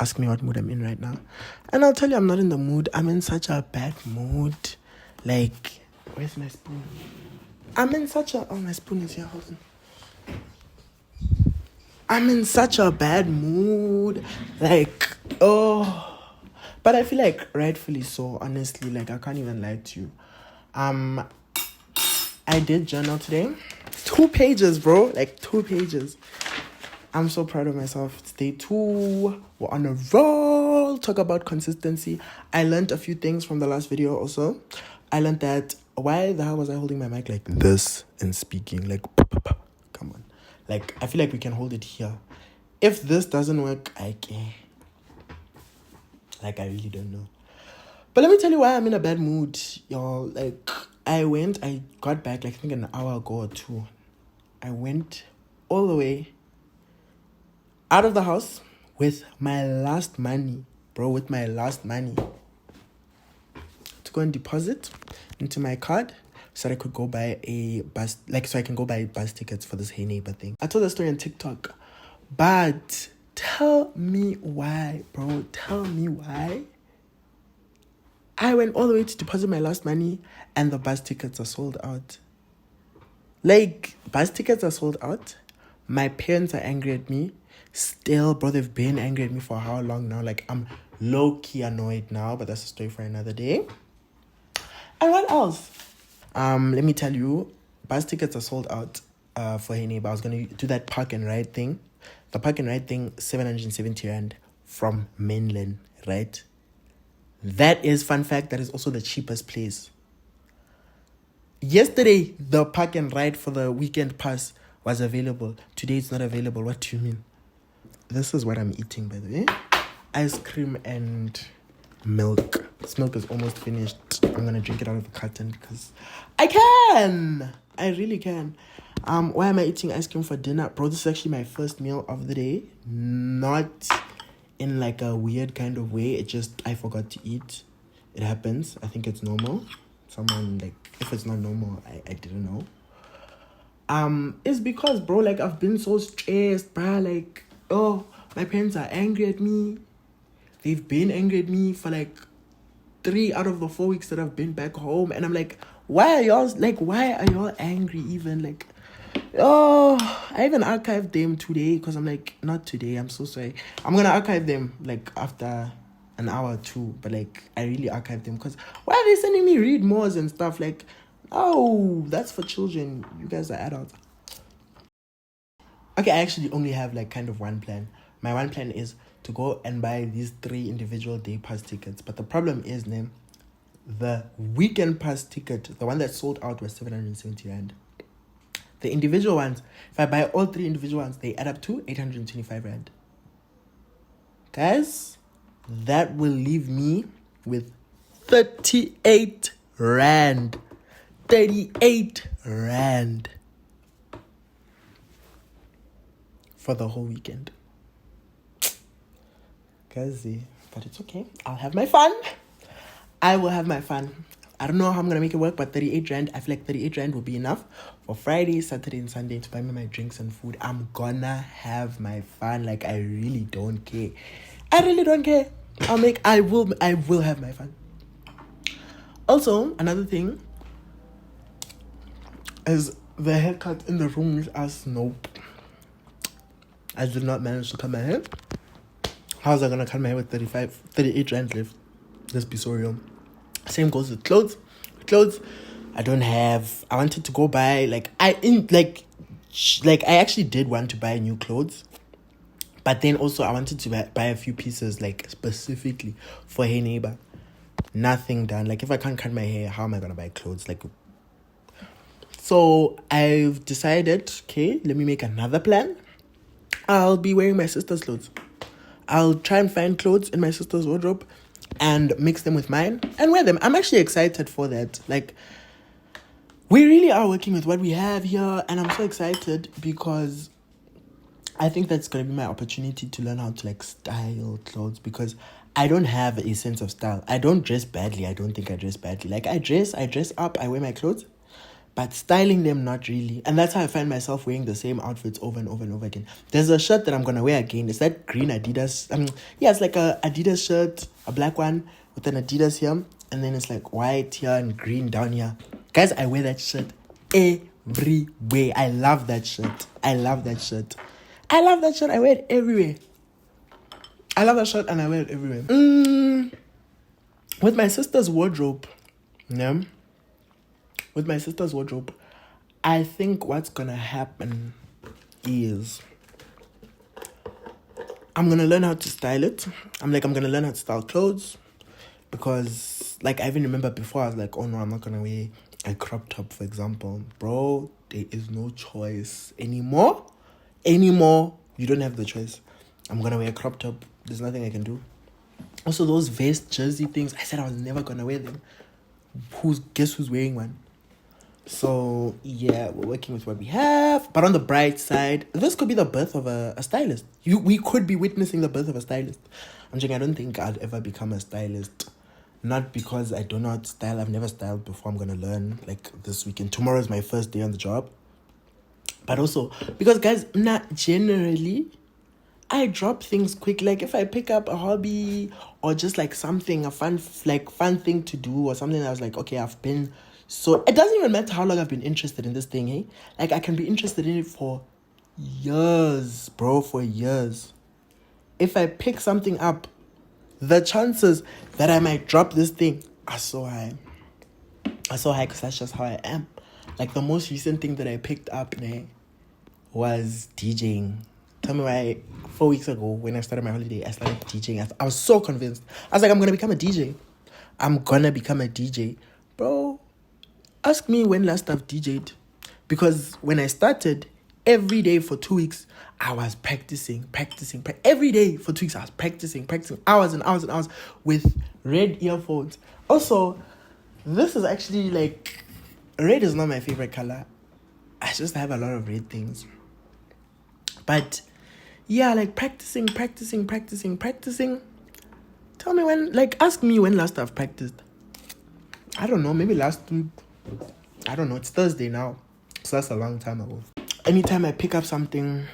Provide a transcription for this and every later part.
Ask me what mood I'm in right now. And I'll tell you I'm not in the mood. I'm in such a bad mood. Like, where's my spoon? I'm in such a... Oh, my spoon is here. Hold on. I'm in such a bad mood. Like, oh... But I feel like rightfully so, honestly. Like, I can't even lie to you. I did journal today. 2 pages, bro. Like, 2 pages. I'm so proud of myself. It's day 2. We're on a roll. Talk about consistency. I learned a few things from the last video also. I learned that... Why the hell was I holding my mic like this and speaking? Like, come on. Like, I feel like we can hold it here. If this doesn't work, I can't. Like, I really don't know. But let me tell you why I'm in a bad mood, y'all. Like, I got back, like, I think an hour ago or 2. I went all the way out of the house with my last money, bro, with my last money. To go and deposit into my card so that I could go buy a bus, like, so I can go buy bus tickets for this Hey Neighbor thing. I told the story on TikTok, but... Tell me why, bro. Tell me why. I went all the way to deposit my last money and the bus tickets are sold out. Like, bus tickets are sold out. My parents are angry at me. Still, bro, they've been angry at me for how long now? Like, I'm low-key annoyed now, but that's a story for another day. And what else? Let me tell you, bus tickets are sold out for Hey Neighbor. I was going to do that park and ride thing. The park and ride thing, 770 rand from mainland, right? That is, fun fact, that is also the cheapest place. Yesterday, the park and ride for the weekend pass was available. Today, it's not available. What do you mean? This is what I'm eating, by the way. Ice cream and milk. This milk is almost finished. I'm going to drink it out of the carton because I can. I really can. Why am I eating ice cream for dinner? Bro, this is actually my first meal of the day. Not in like a weird kind of way. It just, I forgot to eat. It happens. I think it's normal. Someone, like, if it's not normal, I didn't know. It's because, bro, like, I've been so stressed, bro. Like, oh, my parents are angry at me. They've been angry at me for like 3 out of the 4 weeks that I've been back home. And I'm like, why are y'all angry even? Like, oh, I even archived them today because I'm like, not today, I'm so sorry. I'm going to archive them like after an hour or 2. But like, I really archived them because why are they sending me read mores and stuff? Like, oh, that's for children. You guys are adults. Okay, I actually only have like kind of one plan. My one plan is to go and buy these 3 individual day pass tickets. But the problem is, the weekend pass ticket, the one that sold out, was 770 rand. The individual ones, if I buy all 3 individual ones, they add up to 825 rand. Guys, that will leave me with 38 rand. 38 rand. For the whole weekend. Guys, but it's okay. I'll have my fun. I will have my fun. I don't know how I'm going to make it work, but 38 rand, I feel like 38 rand will be enough for Friday, Saturday, and Sunday to buy me my drinks and food. I'm gonna have my fun. Like, I really don't care. I really don't care. I will have my fun. Also, another thing is the haircut in the room with us. Nope. I did not manage to cut my hair. How was I going to cut my hair with 38 rand left? Let's be so real. Same goes with clothes. I don't have. I wanted to go buy I actually did want to buy new clothes, but then also I wanted to buy a few pieces like specifically for Hey Neighbor. Nothing done. Like, if I can't cut my hair, how am I gonna buy clothes? Like, so I've decided, okay, let me make another plan. I'll be wearing my sister's clothes. I'll try and find clothes in my sister's wardrobe and mix them with mine and wear them. I'm actually excited for that. Like, we really are working with what we have here, and I'm so excited because I think that's going to be my opportunity to learn how to like style clothes, because I don't have a sense of style. I don't dress badly. I don't think I dress badly. Like, I dress up, I wear my clothes, but styling them, not really. And that's how I find myself wearing the same outfits over and over and over again. There's a shirt that I'm gonna wear again. It's that green Adidas. Yeah, it's like a Adidas shirt, a black one with an Adidas here, and then it's like white here and green down here. Guys, I wear that shirt everywhere. I love that shirt. I love that shirt. I love that shirt. I wear it everywhere. I love that shirt and I wear it everywhere. With my sister's wardrobe, yeah. With my sister's wardrobe, I think what's gonna happen is I'm gonna learn how to style it. I'm gonna learn how to style clothes, because like I even remember before I was like, oh no, I'm not gonna wear a crop top, for example. Bro, there is no choice anymore. You don't have the choice. I'm gonna wear a crop top. There's nothing I can do. Also, those vest jersey things, I said I was never gonna wear them. Guess who's wearing one? So yeah, we're working with what we have. But on the bright side, this could be the birth of a stylist. We could be witnessing the birth of a stylist. I don't think I'd ever become a stylist. Not because I don't know how to style. I've never styled before. I'm gonna learn like this weekend. Tomorrow is my first day on the job. But also because guys, generally I drop things quick. Like if I pick up a hobby or just like something, a fun thing to do or something, I was like, okay, so it doesn't even matter how long I've been interested in this thing, eh? Like I can be interested in it for years, bro, for years. If I pick something up, the chances that I might drop this thing are so high. Because that's just how I am. Like the most recent thing that I picked up was DJing. Tell me why 4 weeks ago when I started my holiday, I started DJing. I was so convinced. I was like, I'm going to become a DJ. Bro, ask me when last I've DJ'd. Because when I started, every day for 2 weeks, I was practicing. Every day for 2 weeks, I was practicing hours and hours and hours with red earphones. Also, this is actually like, red is not my favorite color. I just have a lot of red things. But yeah, like practicing. Tell me when, ask me when last I've practiced. I don't know, maybe last week. I don't know, it's Thursday now. So that's a long time ago. Anytime I pick up something,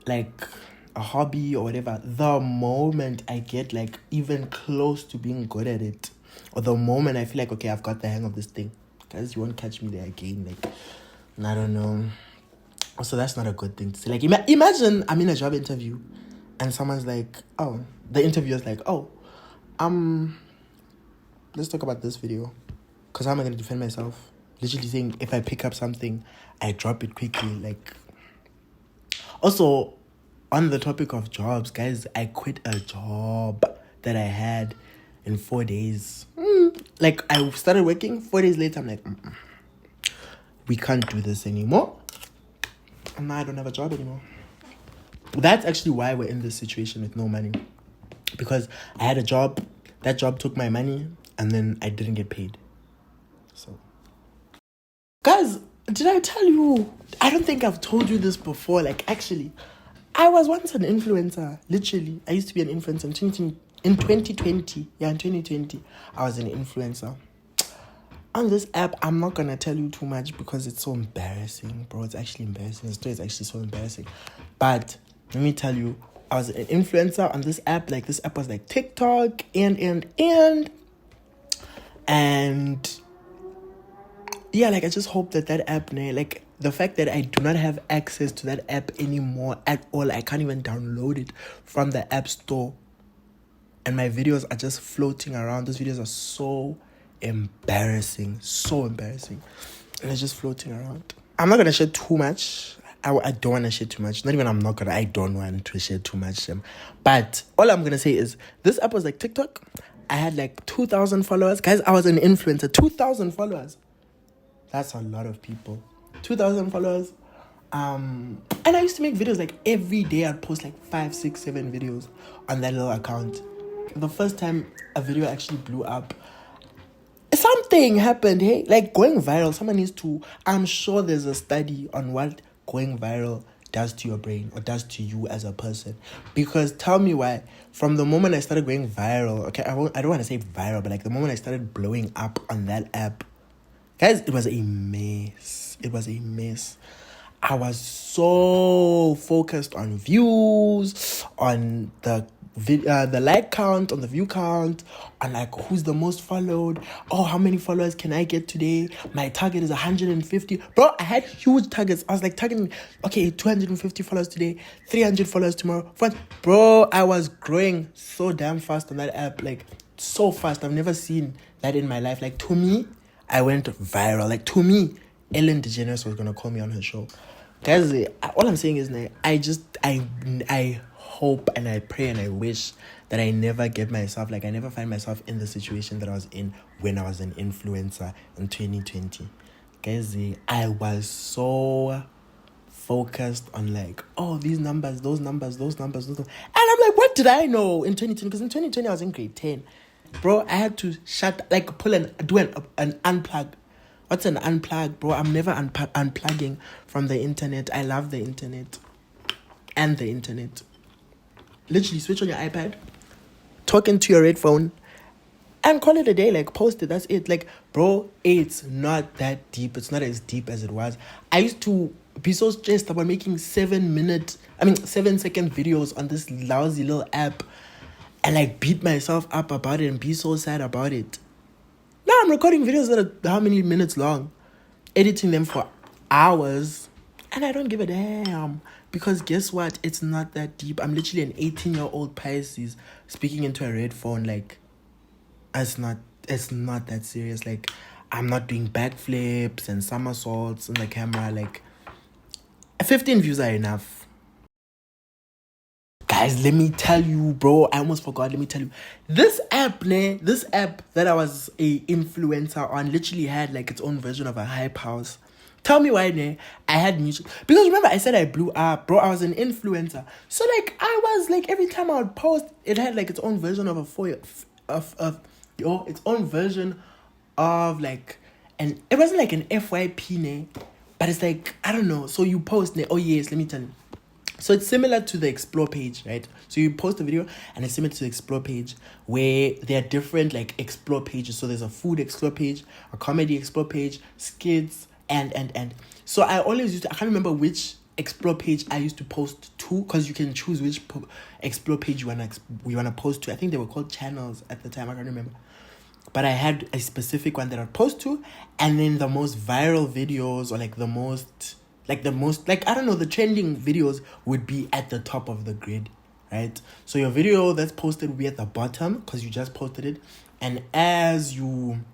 like a hobby or whatever, the moment I get like even close to being good at it, or the moment I feel like, okay, I've got the hang of this thing, guys, you won't catch me there again. Like, I don't know. Also, that's not a good thing to say. Like, imagine I'm in a job interview and someone's like, oh, the interviewer's like, oh, let's talk about this video. Because how am I going to defend myself? Literally saying, if I pick up something, I drop it quickly. Like, also, on the topic of jobs, guys, I quit a job that I had in 4 days. Like, I started working, 4 days later, I'm like, we can't do this anymore. And now I don't have a job anymore. That's actually why we're in this situation with no money. Because I had a job, that job took my money, and then I didn't get paid. So, guys, did I tell you? I don't think I've told you this before. Like, actually, I was once an influencer. Literally, I used to be an influencer in 2020. Yeah, in 2020, I was an influencer. On this app, I'm not going to tell you too much because it's so embarrassing, bro. It's actually embarrassing. The story is actually so embarrassing. But let me tell you, I was an influencer on this app. Like, this app was like TikTok and yeah, like, I just hope that app, like, the fact that I do not have access to that app anymore at all, I can't even download it from the app store, and my videos are just floating around. Those videos are so embarrassing, and it's just floating around. I'm not gonna share too much. I don't want to share too much. I don't want to share too much. But all I'm gonna say is this app was like TikTok. I had like 2,000 followers. Guys, I was an influencer. 2,000 followers. That's a lot of people. 2,000 followers. And I used to make videos like every day. I'd post like 5, 6, 7 videos on that little account. The first time a video actually blew up, something happened, hey? Like, going viral, someone needs to... I'm sure there's a study on what going viral does to your brain or does to you as a person. Because tell me why. From the moment I started going viral, okay, I don't want to say viral, but like the moment I started blowing up on that app, Guys, it was a mess. It was a mess. I was so focused on views, on the like count, on the view count, on like who's the most followed. Oh, how many followers can I get today? My target is 150. Bro, I had huge targets. I was like targeting, okay, 250 followers today, 300 followers tomorrow. Bro, I was growing so damn fast on that app, like so fast. I've never seen that in my life. Like, to me, I went viral. Like, to me, Ellen DeGeneres was gonna call me on her show. Guys, all I'm saying is, I hope and I pray and I wish that I never get myself, like, I never find myself in the situation that I was in when I was an influencer in 2020. Guys, I was so focused on like, oh, these numbers, those numbers. And I'm like, what did I know in 2020? Because in 2020 I was in grade 10. Bro, I had to do an unplug. What's an unplug, bro? I'm never unplugging from the internet. I love the internet. And the internet. Literally, switch on your iPad, talk into your red phone, and call it a day. Like, post it. That's it. Like, bro, it's not that deep. It's not as deep as it was. I used to be so stressed about making 7-second videos on this lousy little app and like beat myself up about it and be so sad about it. Now I'm recording videos that are how many minutes long, editing them for hours, and I don't give a damn. Because guess what? It's not that deep. I'm literally an 18-year-old Pisces speaking into a red phone. Like, it's not that serious. Like, I'm not doing backflips and somersaults on the camera. Like, 15 views are enough. Guys, let me tell you, bro. I almost forgot. Let me tell you. This app that I was a influencer on literally had like its own version of a hype house. Tell me why, I had music. Because remember, I said I blew up, bro. I was an influencer. So, like, I was, like, every time I would post, it had, like, its own version of its own version of, like, and it wasn't, like, an FYP, but it's, like, I don't know. So, you post, oh, yes, let me tell you. So, it's similar to the Explore page, right? So, you post a video, and it's similar to the Explore page, where there are different, like, Explore pages. So, there's a food Explore page, a comedy Explore page, skits, and so I always I can't remember which Explore page I used to post to, because you can choose which Explore page you wanna post to. I think they were called channels at the time. I can't remember, but I had a specific one that I'd post to, and then the most viral videos, or the most I don't know, the trending videos would be at the top of the grid, right? So your video that's posted will be at the bottom because you just posted it, and as you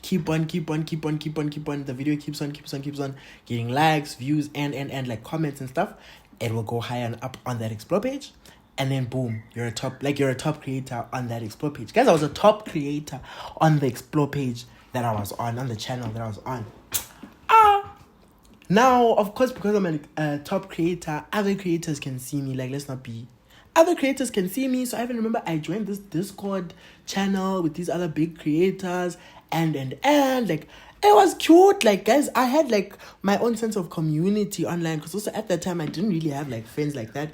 keep on, the video keeps on getting likes, views, and like comments and stuff, it will go higher and up on that Explore page, and then boom, you're a top creator on that Explore page. Guys, I was a top creator on the Explore page that I was on the channel that I was on. Now, of course, because I'm a top creator, other creators can see me. Like, other creators can see me. So I even remember I joined this Discord channel with these other big creators, and like, it was cute. Like, guys, I had like my own sense of community online, because also at that time I didn't really have like friends like that,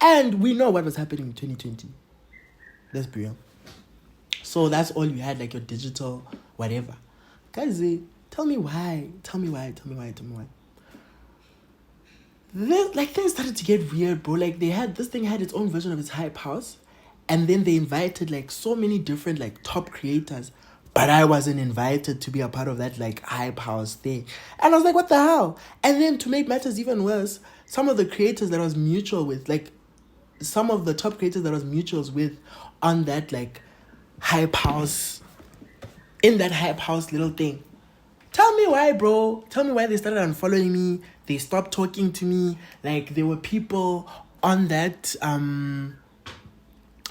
and we know what was happening in 2020. Let's be real. So that's all you had, like your digital whatever. Guys, tell me why. Things started to get weird, bro. Like, this thing had its own version of its hype house, and then they invited like so many different like top creators, but I wasn't invited to be a part of that like hype house thing. And I was like, what the hell? And then to make matters even worse, some of the creators that I was mutual with, like some of the top creators that I was mutuals with on that like hype house, in that hype house little thing, tell me why, bro. Tell me why they started unfollowing me. They stopped talking to me. Like, there were people on that, I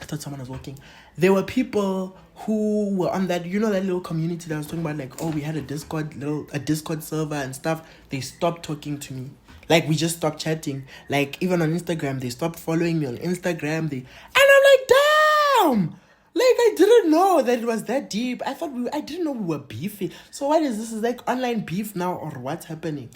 thought someone was walking. There were people who were on that, that little community that I was talking about, like, oh, we had a Discord server and stuff. They stopped talking to me. Like, we just stopped chatting. Like, even on Instagram, they stopped following me on Instagram. And I'm like, damn! Like, I didn't know that it was that deep. I didn't know we were beefing. So what is this? Is like online beef now, or what's happening?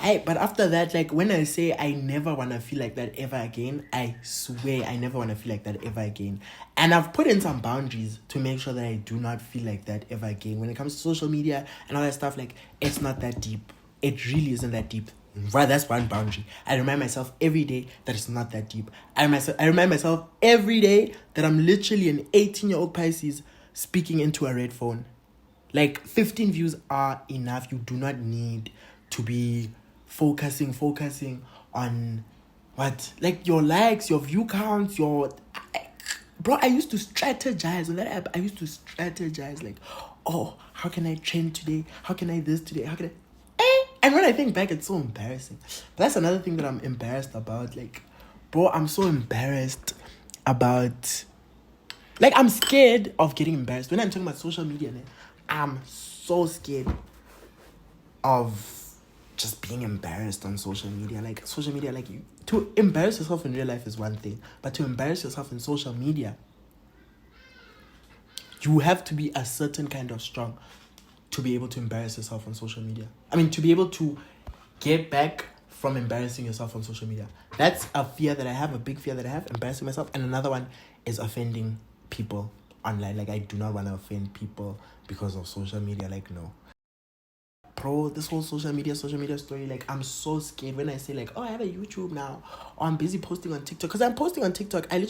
But after that, like when I say I never want to feel like that ever again, I swear I never want to feel like that ever again. And I've put in some boundaries to make sure that I do not feel like that ever again. When it comes to social media and all that stuff, like it's not that deep. It really isn't that deep. Right, that's one boundary. I remind myself every day that it's not that deep. I remind myself every day that I'm literally an 18-year-old Pisces speaking into a red phone. Like 15 views are enough. You do not need to be focusing on what, like your likes, your view counts, bro. I used to strategize on that app. I used to strategize like, oh, how can I trend today? How can I this today? How can I? And when I think back, it's so embarrassing. But that's another thing that I'm embarrassed about. Like, bro, I'm so embarrassed about. Like, I'm scared of getting embarrassed. When I'm talking about social media, I'm so scared of just being embarrassed on social media. Like, social media, like, to embarrass yourself in real life is one thing. But to embarrass yourself in social media, you have to be a certain kind of strong to be able to embarrass yourself on social media. I mean, to be able to get back from embarrassing yourself on social media. That's a fear that I have, a big fear that I have, embarrassing myself. And another one is offending people online. Like, I do not want to offend people because of social media. Like, no. Bro, this whole social media story, like, I'm so scared when I say, like, oh, I have a YouTube now, or I'm busy posting on TikTok, because I'm posting on TikTok. I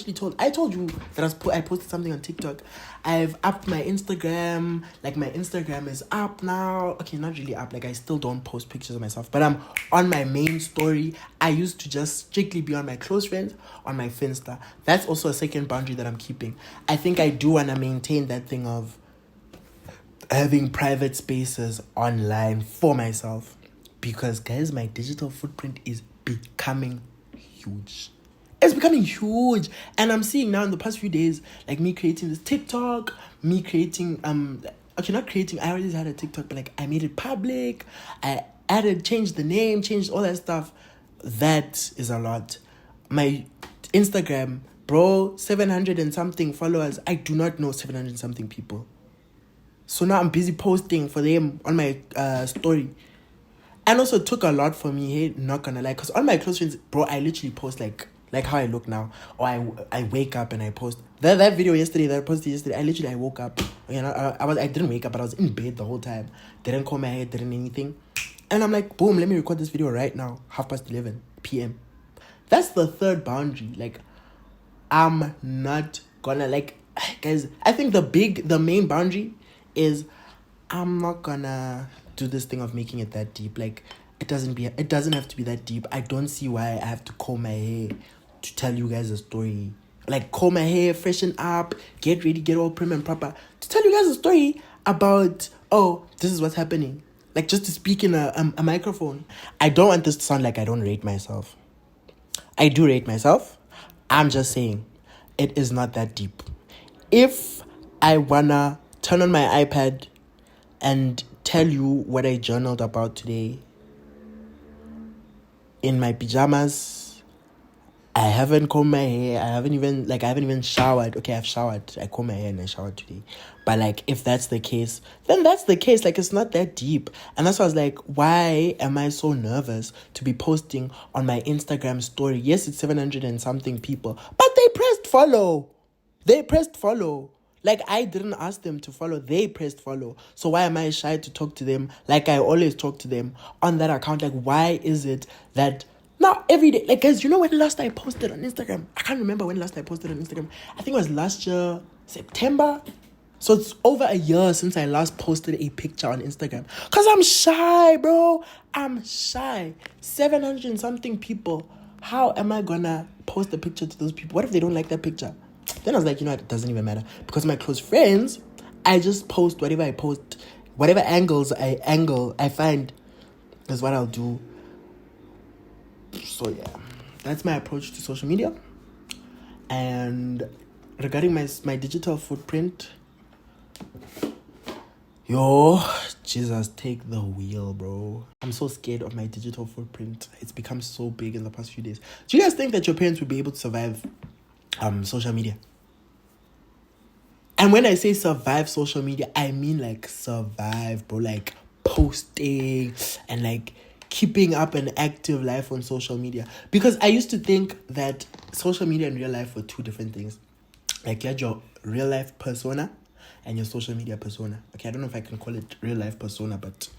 told you that I posted something on TikTok. I've upped my Instagram. Like, my Instagram is up now. Okay, not really up. Like, I still don't post pictures of myself, but I'm on my main story. I used to just strictly be on my close friends, on my Finsta. That's also a second boundary that I'm keeping. I think I do want to maintain that thing of having private spaces online for myself, because guys, my digital footprint is becoming huge. It's becoming huge. And I'm seeing now in the past few days, like, me creating this TikTok, me creating okay, not creating, I already had a TikTok, but like I made it public. I changed the name, changed all that stuff. That is a lot. My Instagram, bro, 700 and something followers. I do not know 700 and something people. So now I'm busy posting for them on my story. And also it took a lot for me, hey, not gonna lie. Because on my close friends, bro, I literally post like how I look now. Or I wake up and I post. That video yesterday that I posted yesterday, I woke up. You know, I didn't wake up, but I was in bed the whole time. Didn't comb my hair, didn't anything. And I'm like, boom, let me record this video right now. 11:30 p.m. That's the third boundary. Like, I'm not gonna, like, guys, I think the main boundary is I'm not gonna do this thing of making it that deep. Like, it doesn't have to be that deep. I don't see why I have to comb my hair to tell you guys a story. Like, comb my hair, freshen up, get ready, get all prim and proper to tell you guys a story about, oh, this is what's happening. Like, just to speak in a microphone. I don't want this to sound like I don't rate myself. I do rate myself. I'm just saying, it is not that deep. If I wanna turn on my iPad and tell you what I journaled about today in my pajamas, I haven't combed my hair, I haven't even showered. Okay, I've showered. I combed my hair and I showered today. But like, if that's the case, then that's the case. Like, it's not that deep. And that's why I was like, why am I so nervous to be posting on my Instagram story? Yes, it's 700 and something people, but they pressed follow. Like, I didn't ask them to follow. They pressed follow. So why am I shy to talk to them like I always talk to them on that account? Like, why is it that now every day? Like, guys, you know when last I posted on Instagram? I can't remember when last I posted on Instagram. I think it was last year, September. So it's over a year since I last posted a picture on Instagram. Because I'm shy, bro. I'm shy. 700 and something people. How am I gonna post a picture to those people? What if they don't like that picture? Then I was like, you know what, it doesn't even matter. Because my close friends, I just post whatever I post. Whatever angles I find is what I'll do. So yeah, that's my approach to social media. And regarding my digital footprint, yo, Jesus, take the wheel, bro. I'm so scared of my digital footprint. It's become so big in the past few days. Do you guys think that your parents will be able to survive social media? And when I say survive social media, I mean like survive, bro. Like posting and like keeping up an active life on social media. Because I used to think that social media and real life were two different things. Like you had your real life persona and your social media persona. Okay, I don't know if I can call it real life persona, but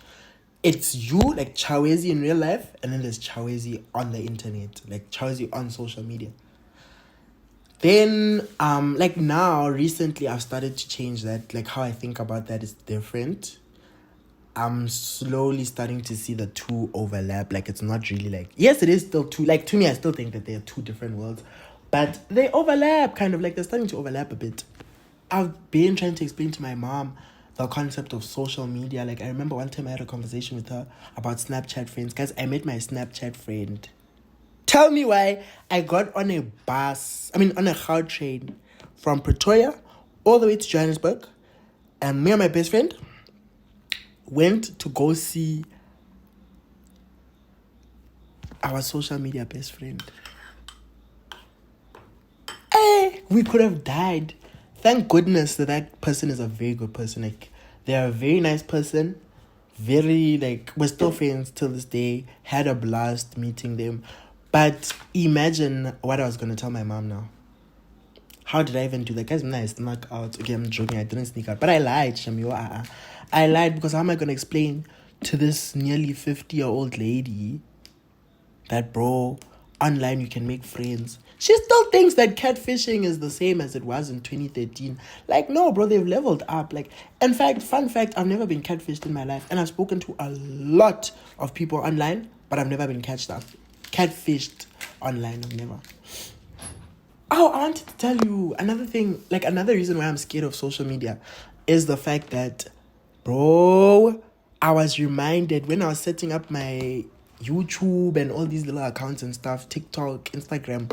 it's you, like Chawezi in real life, and then there's Chawezi on the internet, like Chawezi on social media. Then, like now, recently, I've started to change that. Like how I think about that is different. I'm slowly starting to see the two overlap. Like it's not really like, yes, it is still two. Like to me, I still think that they're two different worlds, but they overlap kind of, like they're starting to overlap a bit. I've been trying to explain to my mom the concept of social media. Like I remember one time I had a conversation with her about Snapchat friends. Guys, I met my Snapchat friend. Tell me why I got on a car train from Pretoria all the way to Johannesburg, and me and my best friend went to go see our social media best friend. Hey, we could have died. Thank goodness that person is a very good person. Like, they're a very nice person. Very, like, we're still friends till this day. Had a blast meeting them. But imagine what I was going to tell my mom now. How did I even do that? Guys, I snuck out. Okay, I'm joking. I didn't sneak out. But I lied, Shamio. I lied because how am I going to explain to this nearly 50-year-old lady that, bro, online you can make friends? She still thinks that catfishing is the same as it was in 2013. Like, no, bro, they've leveled up. Like, in fact, fun fact, I've never been catfished in my life. And I've spoken to a lot of people online, but I've never been catfished online. I've never. Oh, I wanted to tell you another thing. Like, another reason why I'm scared of social media is the fact that, bro, I was reminded when I was setting up my YouTube and all these little accounts and stuff, TikTok, Instagram.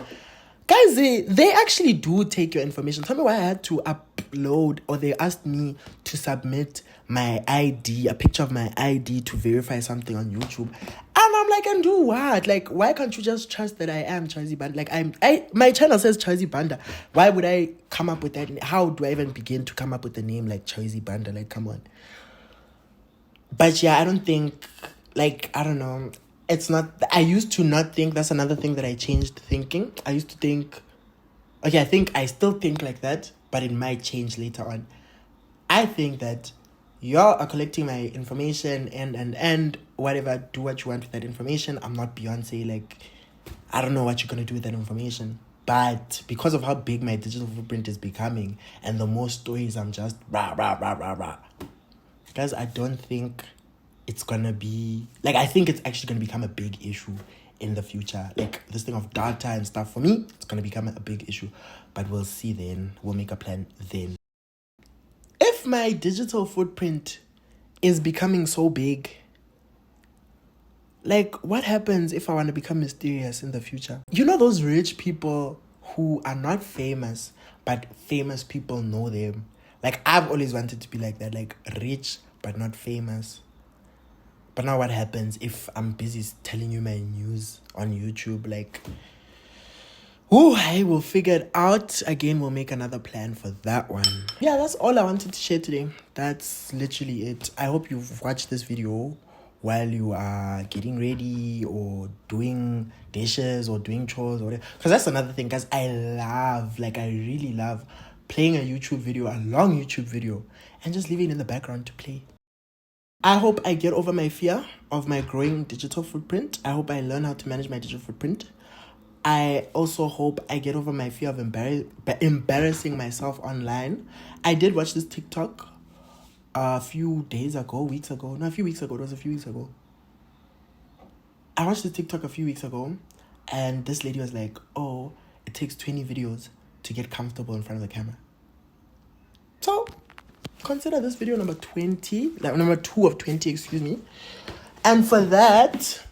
Guys, they actually do take your information. Tell me why I had to upload, or they asked me to submit my ID, a picture of my ID to verify something on YouTube. And I'm like, and do what? Like, why can't you just trust that I am Chazi Banda? Like, my channel says Chazi Banda. Why would I come up with that? How do I even begin to come up with a name like Chazi Banda? Like, come on. But yeah, I don't think, like, I don't know. It's not, I used to not think, that's another thing that I changed thinking. I used to think, okay, I still think like that, but it might change later on. I think that y'all are collecting my information and whatever, do what you want with that information. I'm not Beyonce, like, I don't know what you're going to do with that information. But because of how big my digital footprint is becoming, and the more stories I'm just rah. Guys, I don't think it's gonna be, like, I think it's actually gonna become a big issue in the future. Like, this thing of data and stuff, for me, it's gonna become a big issue. But we'll see then. We'll make a plan then. If my digital footprint is becoming so big, like, what happens if I want to become mysterious in the future? You know those rich people who are not famous, but famous people know them? Like, I've always wanted to be like that, like, rich, but not famous. But now what happens if I'm busy telling you my news on YouTube? Like, I will figure it out. Again, we'll make another plan for that one. Yeah, that's all I wanted to share today. That's literally it. I hope you've watched this video while you are getting ready or doing dishes or doing chores or whatever. Because that's another thing, guys. I really love playing a YouTube video, a long YouTube video, and just leaving it in the background to play. I hope I get over my fear of my growing digital footprint. I hope I learn how to manage my digital footprint. I also hope I get over my fear of embarrassing myself online. I did watch this TikTok a few weeks ago. It was a few weeks ago. I watched this TikTok a few weeks ago, and this lady was like, oh, it takes 20 videos to get comfortable in front of the camera. So consider this video number 20, like number 2 of 20, excuse me. And for that,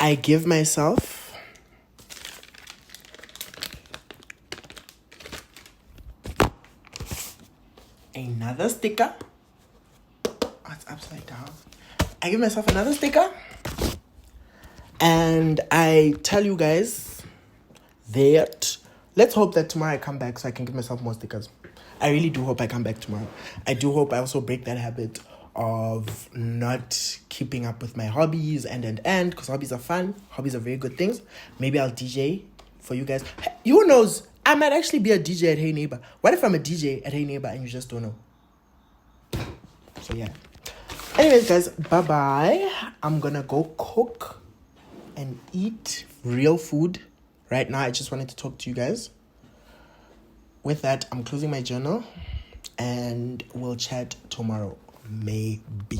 I give myself another sticker. Oh, it's upside down. I give myself another sticker. And I tell you guys that let's hope that tomorrow I come back so I can give myself more stickers. I really do hope I come back tomorrow. I do hope I also break that habit of not keeping up with my hobbies and because hobbies are fun. Hobbies are very good things. Maybe I'll DJ for you guys. Who knows? I might actually be a DJ at Hey Neighbor. What if I'm a DJ at Hey Neighbor and you just don't know? So yeah. Anyways, guys, bye-bye. I'm gonna go cook and eat real food. Right now, I just wanted to talk to you guys. With that, I'm closing my journal and we'll chat tomorrow. Maybe.